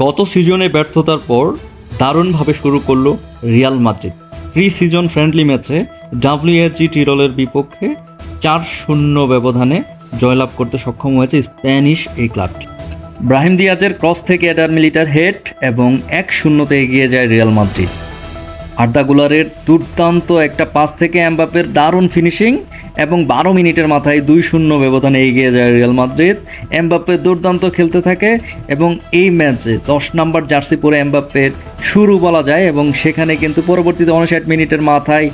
গত সিজনে ব্যর্থতার পর দারুণভাবে শুরু করলো Real Madrid. Pre season friendly ম্যাচে ডাব্লিউএসজি টিরোলের বিপক্ষে 4-0 ব্যবধানে জয়লাভ করতে সক্ষম হয়েছে স্প্যানিশ এই ক্লাবটি। ব্রাহিম দিয়াজের ক্রস থেকে এডার মিলিটার হেড এবং 1-0 এগিয়ে যায় রিয়াল মাদ্রিদ। আর্দা গুলারের দুর্দান্ত একটা পাস থেকে এমবাপ্পের দারুণ ফিনিশিং এবং 12 মিনিটের মাথায় 2-0 ব্যবধানে এগিয়ে যায় রিয়াল মাদ্রিদ। এমবাপ্পে দুর্দান্ত খেলতে থাকে এবং এই ম্যাচে 10 নম্বর জার্সি পরে এমবাপ্পের শুরু বলা যায় এবং সেখানে কিন্তু পরবর্তীতে 59 মিনিটের মাথায়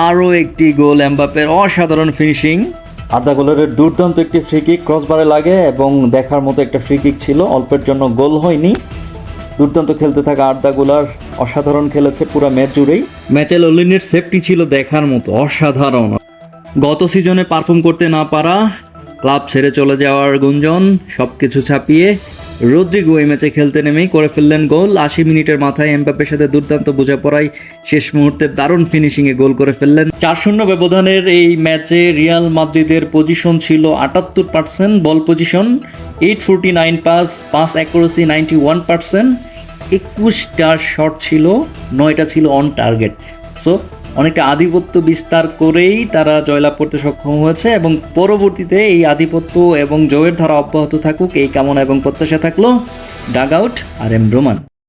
আরও একটি গোল, এমবাপ্পের অসাধারণ ফিনিশিং। আর্দা গুলারের দুর্দান্ত একটি ফ্রি কিক ক্রসবারে লাগে এবং দেখার মতো একটা ফ্রি কিক ছিল, অল্পের জন্য গোল হয়নি। দুর্দান্ত খেলতে থাকা আর্দা গুলার অসাধারণ খেলেছে পুরো ম্যাচ জুড়েই। ম্যাচে ললিনের সেফটি ছিল দেখার মতো অসাধারণ। গত সিজনে পারফর্ম করতে না পারা, ক্লাব ছেড়ে চলে যাওয়ার গুঞ্জন সব কিছু ছাপিয়ে রদ্রিগো এই ম্যাচে খেলতে নেমেই করে ফেললেন গোল। 80 মিনিটের মাথায় এমবাপ্পের সাথে দুর্দান্ত বোঝাপড়ায় শেষ মুহূর্তে দারুণ ফিনিশিংয়ে গোল করে ফেললেন। 4-0 ব্যবধানের এই ম্যাচে রিয়াল মাদ্রিদের পজিশন ছিল 78% বল পজিশন, 849 পাস অ্যাকুরেসি 91%, 21টা শট ছিল, 9টা ছিল অন টার্গেট। সো অনেকটা আধিপত্য বিস্তার করেই তারা জয়লাভ করতে সক্ষম হয়েছে এবং পরবর্তীতে এই আধিপত্য এবং জয়ের ধারা অব্যাহত থাকুক এই কামনা এবং প্রত্যাশা থাকলো। ডাগ আউট আর এম রোমান।